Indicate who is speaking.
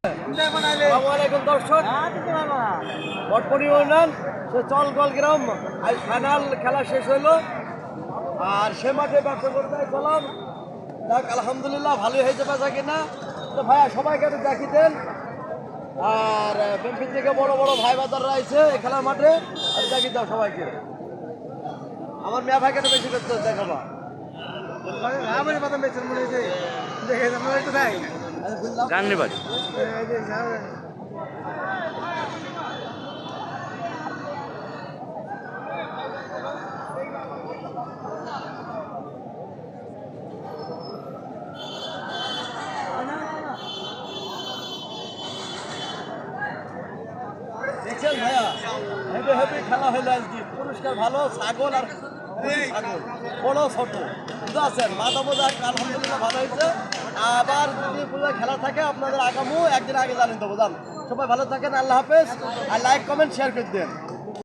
Speaker 1: আসসালামাইকুম দর্শক, বটপনি ইউনিয়ন সে চলগল গ্রাম আজ ফাইনাল খেলা শেষ হইলো আর সে মাঠে ব্যবসা করতে চলাম। যাক আলহামদুলিল্লাহ ভালোই হয়েছে বেচা কিনা। তো ভাইয়া সবাইকে একটু দেখি দেন, আর বেম্পিন থেকে বড় বড় ভাই বাজাররা আইছে এই খেলার মাঠে, আর দেখি দাও সবাইকে। আমার মেয়া ভাইকে একটু বেশি করতে দেখাবা।
Speaker 2: গাংনিবাজ
Speaker 1: দেখছেন ভাইয়া, হেভি হেভি খেলা হইলো আজকে। পুরস্কার ভালো, ছাগল আর ছাগল বড় ছোট বুঝতে আছেন। মাথা বোঝা আলহামদুলিল্লাহ ভালো হয়েছে। আবার যদি পুরো খেলা থাকে আপনাদের আগামী একদিন আগে জানিয়ে দেবো। সবাই ভালো থাকেন, আল্লাহ হাফেজ। আর লাইক কমেন্ট শেয়ার করে দেন।